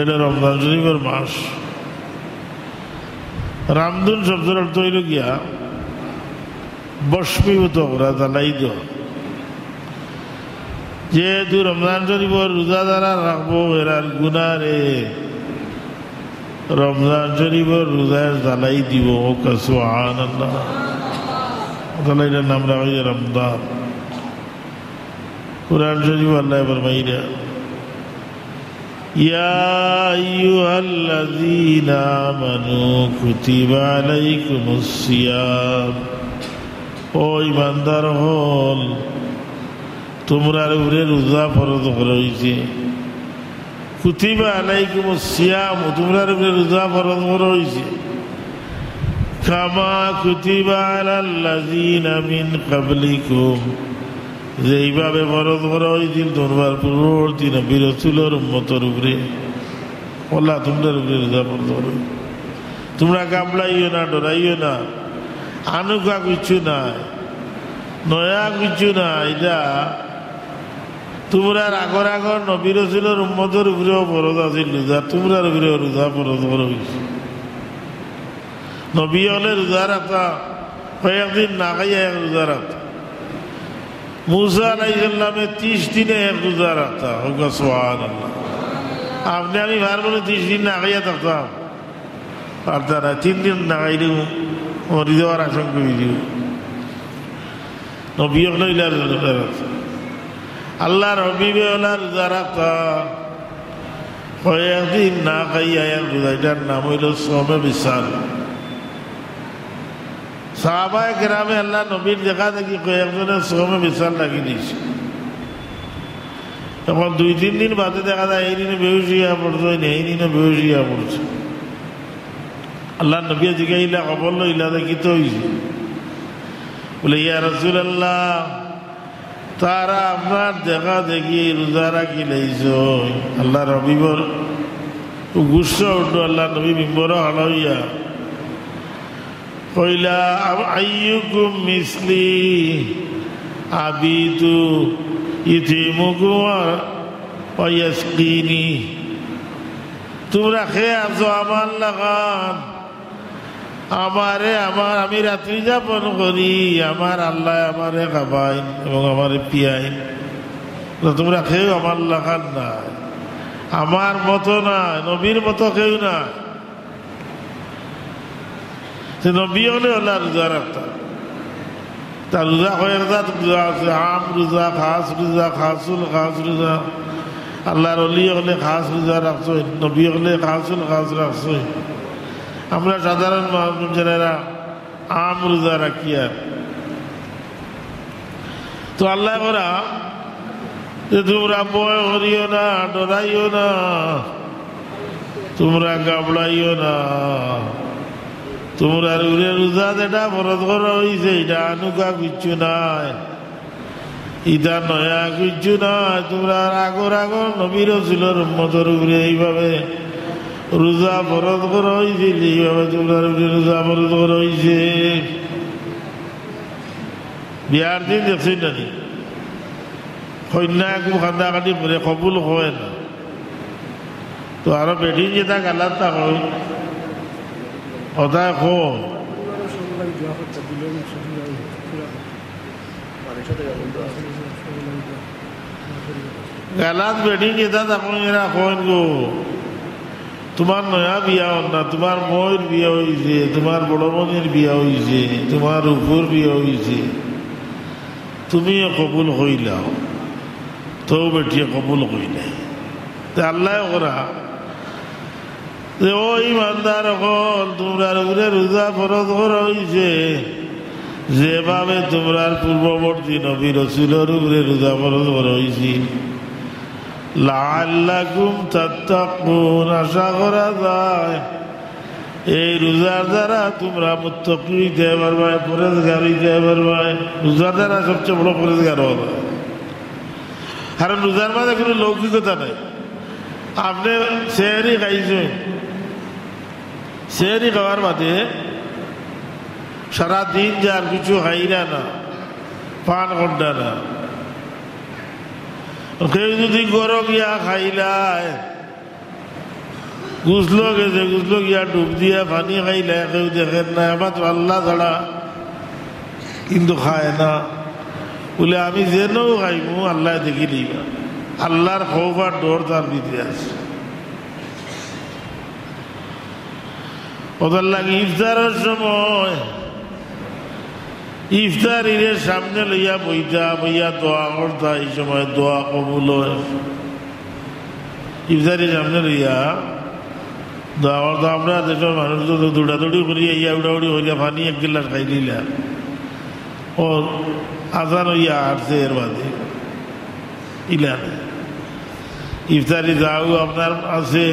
এটা হলো রমজান শরীফের মাস। রামদুন শব্দের অর্থ হইল গিয়া বস্মীভূত করা, জ্বালাই দেওয়া। যেহেতু রমজান শরীফের রোজা দ্বারা রাখবো এরার গুনারে রমজান শরীফের রোজায় জ্বালাই দিব। সুবহানাল্লাহ। জ্বালাইটার নাম রাখা হয় রমজান। কুরআন শরীফ আল্লাহ ফরমাইরা ইয়া আইয়ুহাল্লাযীনা আমানু কুতিবা আলাইকুমুস সিয়াম, ও ঈমানদার হল তোমরা উপরে রোজা ফরজ করা হয়েছে। কুতিবা আলাইকুমুস সিয়াম, তোমরা উপরে রোজা ফরজ করা হয়েছে। কামা কুতিবা আলাল্লাযীনা মিন ক্বাবলিকুম, যেইভাবে ফরজ করা হয়েছিল তোমার পূর্ববর্তী নবী রাসূলের উম্মতের উপরে। আল্লাহ তোমরা উপরে রোজা ফরজ করো। তোমরা গাবলাইও না, ডরাইও না, আনুকা কিছু নাই, নয়া কিছু না। এটা তোমরা আগর আগর নবী রাসূলের উম্মতের উপরেও ফরজ আছিল রোজা, তোমরা উপরেও রোজা ফরজ করা হয়েছে। নবী হলে রোজা রাখা, কয়েকদিন না খাইয়া এক রোজা রাখা। মুসা আলাইহিস সালামে 30 দিনে এক রোজা রাখতা। সুবহানাল্লাহ। আপনি আমি পারবো না 30 দিন না খাইয়া থাকতাম? পারতাম না। 3 দিন না খাইলে মরি যাওয়ার আশঙ্কা হয়েছিল। নবী হলে রোজা রাখতা, আল্লাহর হাবিবে হলে রোজা রাখতা, কয়েকদিন না খাইয়া এক রোজা। এটার নাম হইল সওমে বিসাল। সাহাবায়ে কেরামে আল্লাহ নবীর দেখা দেখি কয়েকজনের সওমে বিসাল লাগি দিয়েছে। তখন 2-3 দিন বাদে দেখা যায় এই দিনে বেহুশ হইয়া পড়ছে, এই দিনে বেহুশ হইয়া পড়ছে। আল্লাহ নবী জিজ্ঞাসা খবর লইলা দেখি তো হয়েছে। বলে ইয়া রাসূলুল্লাহ, তারা আপনার দেখা দেখি রোজা রাখি লাইছ। আল্লাহ রবিবর গুসা উঠল। আল্লাহ নবী মিম্বর হালাইয়া কইলা আইয়ুকুম মিসলি আবিতু ইতিমুকু ওয়া ইয়াসকিনি, তোমরা খেয়ে আছো আমার লাগান, আমি রাত্রি যাপন করি, আমার আল্লাহ আমারে খাবাইন এবং আমারে পিয়াইন। তোমরা খেয়েও আমার লাগান না, আমার মতো না, নবীর মতো কেউ না। নবী হলে আল্লাহ রোজা রাখতাম। তার রোজা কয়েকজাত রোজা আছে, আম রোজা, খাস রোজা, খাসুল খাস রোজা। আল্লাহর অলি হলে খাস রোজা রাখছ, নবী হলে খাসুল খাস রাখছ। আমরা সাধারণ মানুষেরা আম রোজা রাখি। আর তো আল্লাহ করা যে তোমরা ভয় করিও না, ডরাইও না, তোমরা গাবড়াইও না। তোমরা রোজা যেটা ফরজ করা হয়েছে এটা আনুকা কিচ্ছু নাই, এটা নয়া কিচ্ছু নাই। তোমরা আগর আগর নবী রাসূলের উম্মতের উপরে এইভাবে রোজা ফরজ করা হয়েছিল, এইভাবে তোমরা রোজা ফরজ করা হয়েছে। বিয়ার দিন দেখছেন নানি কন্যা একটু কান্দাকাটি করে কবুল হয় না, তো আরো বেটি যেটা গালাত তা হয় ওটা হয়। গালাত বেটি যেটা তখন এরা হয় গো, তোমার নয়া বিয়া হল না, তোমার ময়ের বিয়া হয়েছে, তোমার বড় বোনের বিয়া হয়েছে, তোমার উপর বিয়া হয়েছে, তুমিও কবুল হইলাও, তো বেটিয়ে কবুল হইলে। আল্লাহ করা যে ও ইমানদার হল, তোমরা রোজা ফরজ করা হয়েছে যেভাবে তোমরা পূর্ববর্তী নবী রাসূলের উপরে রোজা ফরজ করা হয়েছে। লাআল্লাকুম তাত্তাকুন, আশা করা যায় এই রোজার দ্বারা তোমরা মুত্তাকি হইতে পারবে, পরেজগার হইতে পারবে। রোজার দ্বারা সবচেয়ে বড় পরেজগার হবে, কারণ রোজার মাঝে কোনো লৌকিকতা নাই। আপনি সেহরি খাইছেন, সেহরি খাওয়ার বাদে সারাদিন যার কিছু খাইরা না, পান করডা না। কেউ যদি গরম গিয়া খাইলায় গুছলো গেছে, গুছলো গিয়া ডুব দিয়া পানি খাইলে কেউ দেখেন না, মাত্র আল্লাহ ছাড়া কিন্তু খায় না। বলে আমি যেন খাইমু আল্লাহ দেখি নিবা, আল্লাহর খৌফ আর ডর তার ভিতরে আছে। ওদের লাগে ইফতারের সময় ইফতারির সামনে লইয়া বইতা বইয়া দোয়া করতা, এই সময় দোয়া কবুল হয়। ইফতারির সামনে লইয়া দোয়া করতা। আমরা দেশের মানুষ তো দৌড়াদৌড়ি করিয়া ইয়া উড়াউড়ি হইয়া পানি এক গিলাস খাই দিলা, ও আজান হইয়া আসছে এর বাদে ইলা ইফতারি যাও আপনার আছে।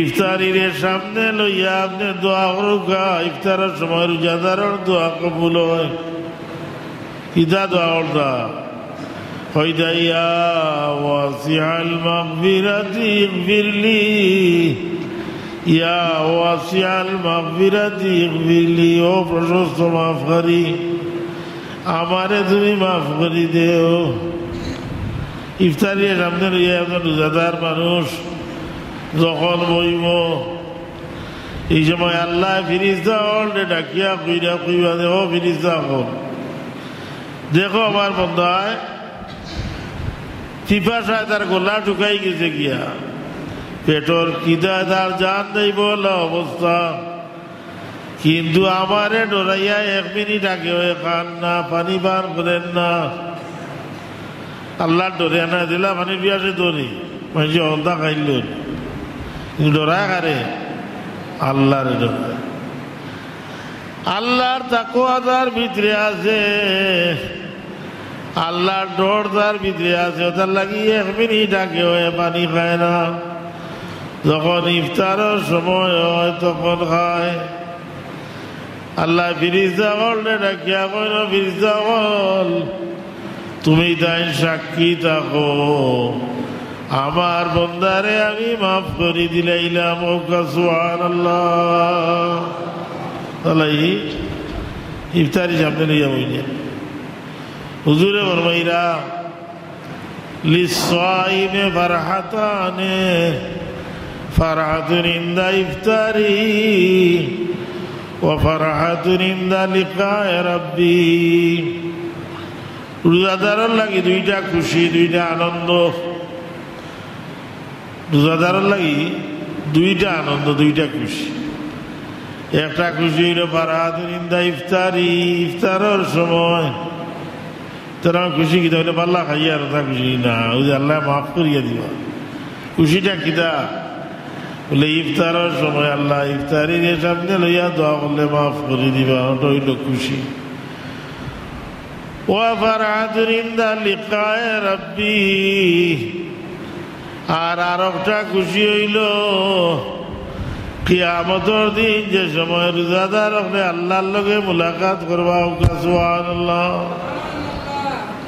ইফতারির সামনে লইয়া আপনি দোয়া করুকা, ইফতারের সময় রোজাদারের দোয়া কবুল হয়। কিতা দোয়া করতা? হইদা ইয়া ওয়াসিআল মাগফিরাতি ইগফিরলি, ইয়া ওয়াসিআল মাগফিরাতি ইগফিরলি, ও প্রশস্ত মাফকারী আমারে তুমি মাফ করি দেও। ইফতারির সামনে লইয়া আপনার রোজাদার মানুষ যখন বইব, এই সময় আল্লাহ ফিরিস্তা হলে ডাকিয়া কইরা কইবা, দেখো ফিরিস্তা হল, দেখো আমার বন্ধায় পিপাসায় তার গলা ঢুকাই গেছে গিয়া, পেটর কিদায় তার জান দেই বলা অবস্থা, কিন্তু আমারে ডরাইয়া 1 মিনিট আগে হয়ে খান না, পানি পান করেন না। আল্লাহ ডরে না দিলা পানি পিয়াসে ধরি মানুষ অন্তা খাইল, ডরায় কারে? আল্লাহর ডরায়। আল্লাহর তাকওয়া তার ভিতরে আছে, আল্লাহর ডর তার ভিতরে আছে। তার লাগি 1 মিনিট আগে হয়ে পানি খায় না, যখন ইফতারের সময় হয় তখন খায়। আল্লাহ ফিরিস্তা করলে ডাকিয়া কইল, ফিরিস্তা বল তুমি তাই সাক্ষী থাকো আমার বন্দারে আমি মাফ করে দিলাইলাম। সুবহানাল্লাহ। তাহলে ইফতারি সামনে লইয়া বইলেন, হুজুরে ফরমাইরা লিসাইমে ফারহাতানে, ফারহাতুন ইনদা ইফতারি ওয়া ফারহাতুন ইনদা লিকায়ে রাব্বি। রোজাদারের লাগি 2টা খুশি, 2টা আনন্দ। রোজাদারের লাগি 2টা আনন্দ, 2টা খুশি। একটা খুশি হইল ফারহাতুন ইনদা ইফতারি, ইফতারের সময় তারা খুশি কিতা হইলে পাল্লা খাইয়া আর তা খুশি না, ওই যে আল্লাহ মাফ করিয়া দিবা। খুশিটা কিতা বলে ইফতারের সময় আল্লাহ ইফতারির সামনে লইয়া দোয়া করলে মাফ করে দিবা, ওটা হইল খুশি। ওয়া ফারহাতুন ইনদা লিকায়ে রাব্বি, আর একটা খুশি হইল কিয়ামতের দিন যে সময় রোজাদার হলে আল্লাহর লগে মুলাকাত করবা। সুবহানাল্লাহ।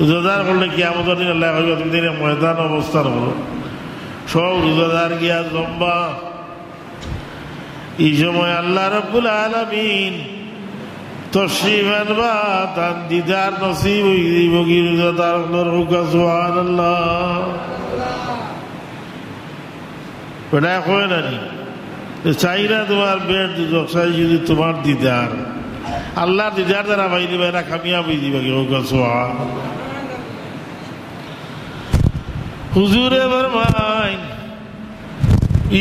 রোজাদার করলে কিয়ামতের দিন আল্লাহ কইবা তুমি দিনে ময়দান অবস্থান করো, সব রোজাদার গিয়া জম্বা। এই সময় আল্লাহ রাব্বুল আলামিন তশরিফ আনবা, তার দিদার নসিব হইব কি রোজাদার হলোর হুকা। সুবহানাল্লাহ। ওটা কয় নানি চাই না তোমার বেড চাই, যদি তোমার দিদার আল্লাহর দিদার দ্বারা পাই দিবা, এরা কামিয়াব হয়ে দিবা কি হুকা। সুবহানাল্লাহ। হুজুরে ফরমায়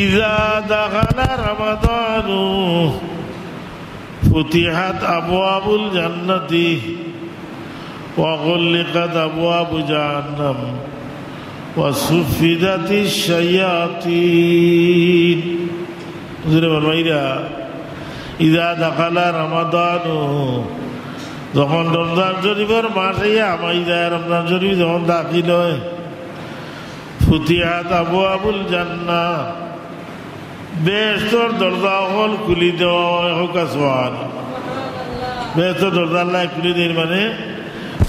ইযা দাখালা রমাদানু ফুতিহাত আবওয়াবুল জান্নাতি ওয়া গুলিকাত আবওয়াবু জাহান্নাম ওয়া সুফিদাতিশ শায়াতিন। হুজুরে ফরমাইরা ইযা দাখালা রমাদানু, যখন রমজান শরীফের মাস হইয়া আমাই যায়, রমজান শরীফ যখন দাখিল হয়, ফুতিহাত আবওয়াবুল জান্নাহ, বেহেশতের দরজা হল খুলি দেওয়া হয়। হোকা সুবহানাল্লাহ। বেহেশতের দরজা আল্লাহ খুলি দেন মানে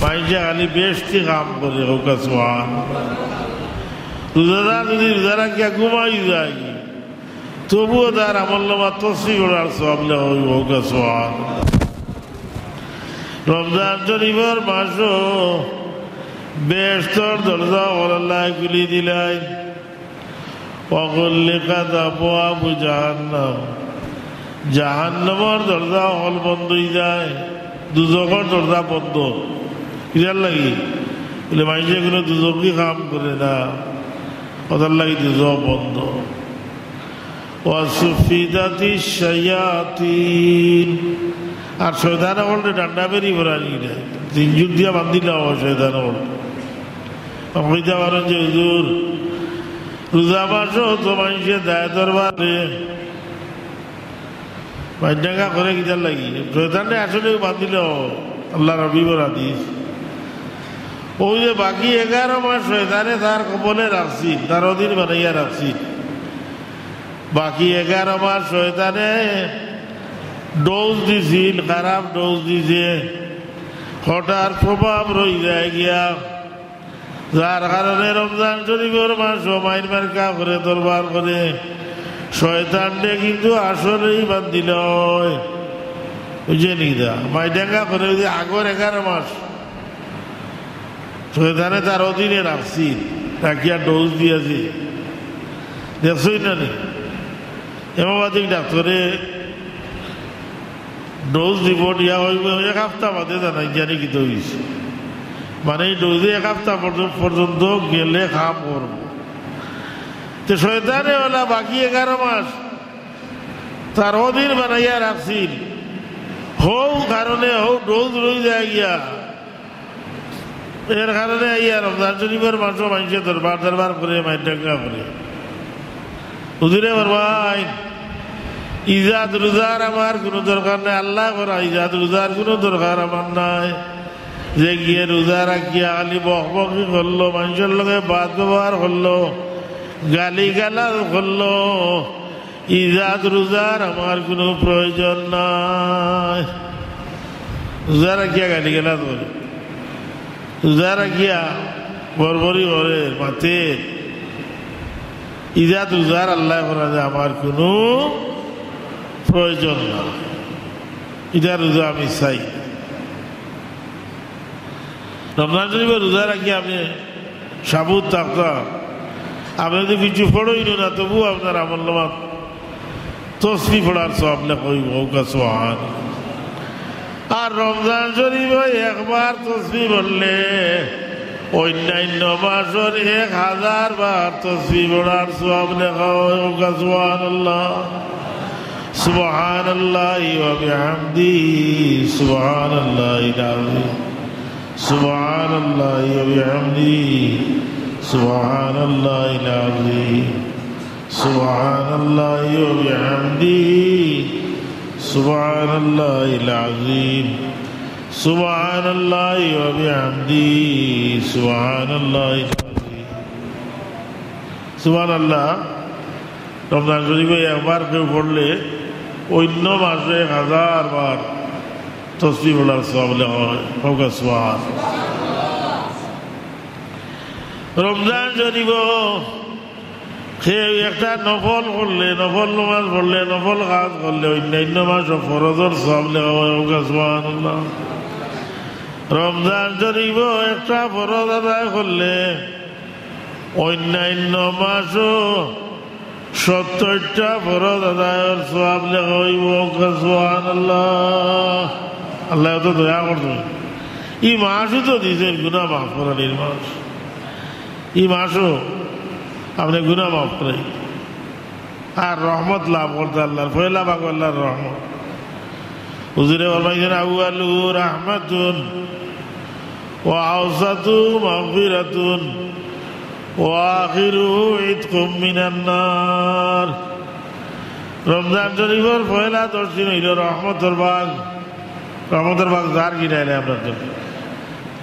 মাইজা খালি বেহেশতি কাম করে। হোকা সুবহানাল্লাহ। রোজাদার যদি রোজা রাখিয়া ঘুমাই যায়, তবুও তার আমল নামা তসবিহ পড়ার সওয়াব লেখা হইব। হোকা সুবহানাল্লাহ। রমজান শরীফের মাসও বেহেশতের দরজা হল আল্লাহ খুলি দিলাই। অগল্লিকাত আবওয়াবু জাহান্নাম, জাহান্নামের দরজা হল বন্ধ হয়ে যায়, দুজকের দরজা বন্ধ। কিরার লাগি বলে মানুষে কোনো দুজকই কাম করে না, ওদের লাগি দুজক বন্ধ। ওয়াসুফিদাতি শায়াতিন, আর শয়তান হলটা ডান্ডা বেরি ভরানি দেয়, তিনজুর দিয়া বান্ধিলা শয়তান হল। কইতে পারেন যে হুজুর রোজা মাসও তো মানুষের দায় দরবারে মাইডাঙ্গা করে কিতার লাগি শয়তানটা আসলে বাঁধিল আল্লাহ রবিবর হাদিস। ওই যে বাকি 11 মাস শয়তানে তার কবলে রাখছি, তার অধীন বানাইয়া রাখছি। বাকি 11 মাস শয়তানে ডোজ দিছিল, খারাপ ডোজ দিছে, হঠাৎ প্রভাব রয়ে যায় গিয়া, যার কারণে রমজান শরীফের মাস মাইর মার্কা করে দরবার করে শয়তানটা কিন্তু আসলেই বান্ধিল বুঝে নিদা মাইডাঙ্গা করে আগর 11 মাস শয়তানে তার অধীনে রাখছি, রাখিয়া ডোজ দিয়েছি। দেখছই না নি হেমোপ্যাথিক ডাক্তারে ডোজ দিব দিয়া হইব 1 সপ্তাহ বাদে জানাই জানি কি হয়েছে, মানে এই ডোজে 1 সপ্তাহ পর্যন্ত গেলে খাম করব। তো শয়তানে ওলা বাকি 11 মাস তার অধীন বানাইয়া রাখছিল, হৌ কারণে হৌ ডোজ রয়ে যায় গিয়া, এর কারণে ইয়া রমজান শরীফের মাসও মানুষের দরবার দরবার করে মাইডাঙ্গা করে হুজুরে ভাই ইজাদ রোজার আমার কোনো দরকার নাই, আল্লাহ করা ইজাদ রোজার কোনো দরকার আমার নাই। যে গিয়ে রোজা রাখিয়া খালি বকবকি করলো, মানুষের লগে বাদ ব্যবহার করলো, গালি গালাজ করলো, ইজাদ রোজার আমার কোনো প্রয়োজন নাই। রোজা রাখিয়া গালি গালাজ করে, রোজা রাখিয়া বরবরি করে মাতে, ইজাদ রোজার আল্লাহ করা যায় আমার কোনো প্রয়োজন না, ইজাদ রোজা আমি চাই। রমজান শরীফে রোজা রাখি আপনি সাবুত থাকতাম, আপনি যদি কিছু পড়ই না তবু আপনার আমল নামা তসবি পড়ার সব লেখইব সোহান। আর রমজান শরীফে একবার তসবি বললে অন্যান্য মাসের 1000 বার তসবি পড়ার সব লেখা হয়। সুবহানাল্লাহ সুবহানাল্লাহি ওয়া বিহামদিহি সুবহানাল্লাহিল আযীম সুবহানাল্লাহি ওয়া বিহামদিহি সুবহানাল্লাহিল আযীম সুবহানাল্লাহি ওয়া বিহামদিহি সুবহানাল্লাহিল আযীম সুবহানাল্লাহি ওয়া বিহামদিহি সুবহানাল্লাহিল আযীম। সুবহানাল্লাহ রমজান শরীফে একবার কেউ পড়লে অন্য মাসে 1000 বার তসবিহ পড়ার সওয়াব লেখা হয়। সুবহান। রমজান শরীফ একটা নফল করলে, নফল নামাজ পড়লে, নফল কাজ করলে অন্যান্য মাস ফরজের সওয়াব লেখা হয়। সুবহানাল্লাহ। রমজান শরীফ একটা ফরজ আদায় করলে অন্যান্য মাসও 70টা ফরজ আদায়ের সওয়াব লেখা হইব। সুবহানাল্লাহ। আল্লাহ তো দয়া করছেন, এই মাসও তো দিয়েছেন গুনাহ মাফ করার মাস, এই মাসও আপনি গুনাহ মাফ করে আর রহমত লাভ করতে আল্লাহর ফয়লা ভাগ আল্লাহর রহমত। হুজুরে ফরমাইছেন আউয়ালু রাহমাতুন ওয়া আওসাতু মাগফিরাতুন ওয়া আখিরুহু ইতকুম মিনান নার। রমজান শরীফের পয়লা 10 দিন হইল রহমতের ভাগ। রহমতের ভাগ যার কিনাইলে আপনার জন্য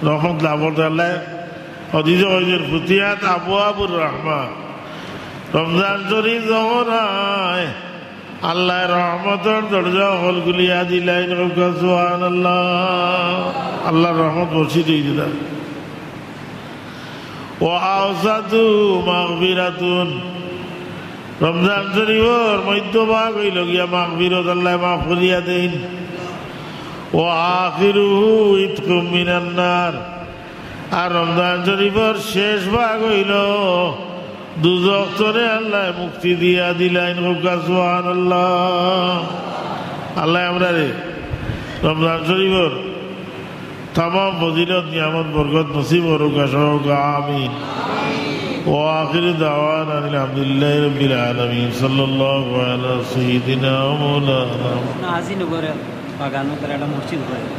রহমত লাভ করতে আল্লাহ হদিসে কইছেন ফুতিহাত আবওয়াবুর রাহমা। রমজান শরীফ যখন হয় আল্লাহ রহমতের দরজা হল গুলিয়া দিলেন। সুবহানাল্লাহ। আল্লাহর রহমত বসিয়ে দিয়ে দিলাম। ওয়া আওসাতু মাগফিরাতুন। রমজান শরীফের মধ্যভাগ হইল গিয়া মাগফিরাত, আল্লাহ মাফ করিয়া দেন। ওয়া আখিরুহু ইতকুম মিনান নার। আর রমজান শরীফের শেষ ভাগ হইল দুজখ তরে আল্লাহ মুক্তি দিয়া দিলাইন হোকা সুবহানাল্লাহ। আল্লাহ আমরা রে রমজান শরীফর तमाम फजीलत नियामत बरकत नसीब और आमीन। وآخر دعوانا الحمدلله رب العالمين صلى الله على سيدنا مولانا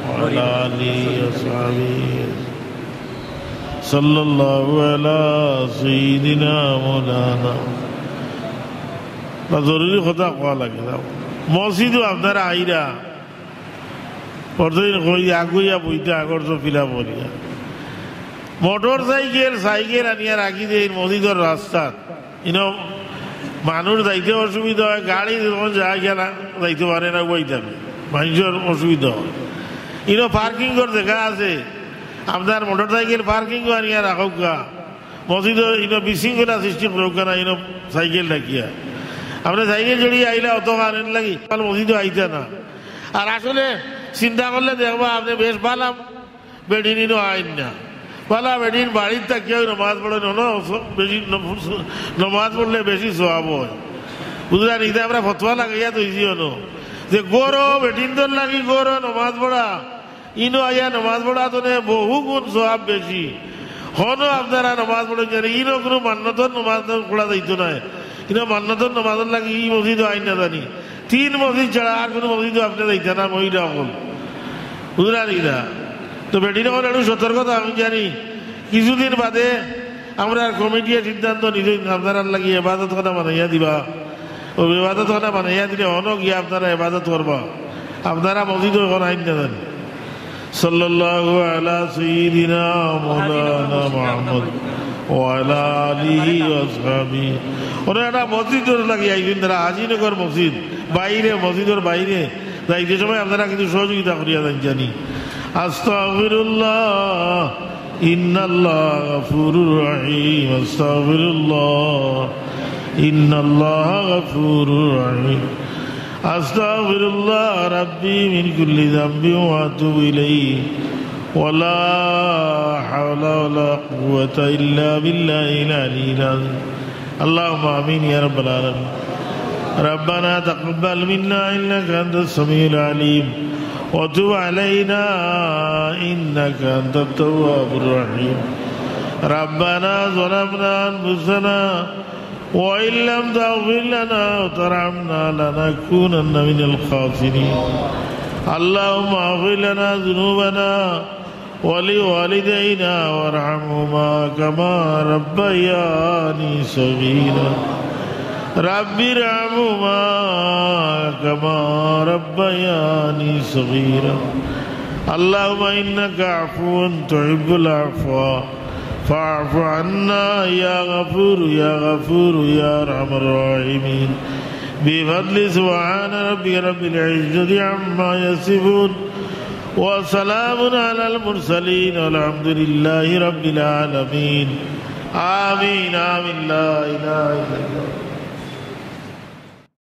وعلى آله وصحبه صلى الله على سيدنا مولانا। জরুরি কথা কোয়া লাগে মসজিদও আপনারা আইরা প্রতিদিন কই আগুইয়া বইতে আগর ফিলা বলিয়া মোটর সাইকেল আনিয়া রাখি দিয়ে মসজিদের রাস্তা ইনো মানুষ যাইতে অসুবিধা হয়, গাড়ি যখন যায় গেলা যাইতে পারে না, বইতে মানুষের অসুবিধা হয়। ইনো পার্কিং করে দেখা আছে, আপনার মোটর সাইকেল পার্কিং আনিয়া রাখুক গা মসজিদে ইনো বিশৃঙ্খলা সৃষ্টি করুক না। ইনো সাইকেল রাখিয়া আপনি সাইকেল জড়িয়ে আইলা অত আনেন লাগি মসজিদে আইতে না। আর আসলে চিন্তা করলে দেখবা আপনি বেশ পালাম বেডিনও আইন না পালা বেডিন বাড়ির থাকিও নমাজ পড়ে বেশি নমাজ পড়লে বেশি সোয়াব হয় বুঝলেন। ইদে আমরা ফতোয়া লাগাইয়া তৈরি হনো যে গরো বেডিন তোর লাগি গরো নমাজ পড়া ইনো আইয়া নমাজ পড়া তো বহু গুণ সোয়াব বেশি হনো আপনারা নমাজ পড়ে জানে। ইনো কোনো মান্যতর নমাজ পড়া যাইতো না, ইনো মান্যতর নমাজের লাগে ই মসজিদ আইন না জানি। 3 মসজিদ ছাড়া আর কোনো মসজিদ আপনি যাইতে না মহিলা হল বুঝলেন। ইদা তো বেটির হল একটু সতর্কতা আমি জানি। কিছুদিন বাদে আমরা কমিটির সিদ্ধান্ত নিজে আপনারা লাগি এবাদত খানা বানাইয়া দিবা, ও এবাদত খানা বানাইয়া দিলে অনেক গিয়ে আপনারা এবাদত করবা। আপনারা মসজিদ এখন আইন না জানি। সাল্লাল্লাহু আলা সাইয়্যিদিনা মাওলানা মুহাম্মদ ওয়া আলা আলিহি ওয়া সাহবিহি। ওরা একটা মসজিদের লাগি আইছেন তারা হাজিনগর মসজিদ বাইরে, মসজিদের বাইরে যাইতে সময় আপনারা কিন্তু সহযোগিতা করিয়া দেন জানি। আস্তাগফিরুল্লাহ ইন্নাল্লাহ গফুরুর রহিম, আস্তাগফিরুল্লাহ ইন্নাল্লাহ গফুরুর রহিম, আস্তাগফিরুল্লাহ রাব্বি মিন কুল্লি যামবিন ওয়া আতুবু ইলাইহি ওয়ালা হাওলা ওয়ালা কুওয়াতা ইল্লা বিল্লাহিল আলিয়্যিল আযীম। আল্লাহুম্মা আমিন ইয়া রাব্বাল আলামিন। ربنا تقبل منا إنك أنت السميع العليم وتب علينا إنك أنت التواب الرحيم. ربنا ظلمنا أنفسنا وإن لم تغفر لنا وترحمنا لنكونن من الخاسرين. اللهم اغفر لنا ذنوبنا ولوالدينا وارحمهما كما ربياني صغيرا. رب ارحمهما كما ربياني صغيرا. اللهم إنك عفو تحب العفو فاعف عنا يا غفور يا غفور يا أرحم الراحمين. بفضل سبحان ربك رب العزة عما يصفون وسلام على المرسلين والحمد لله رب العالمين. آمين آمين لا إله إلا الله.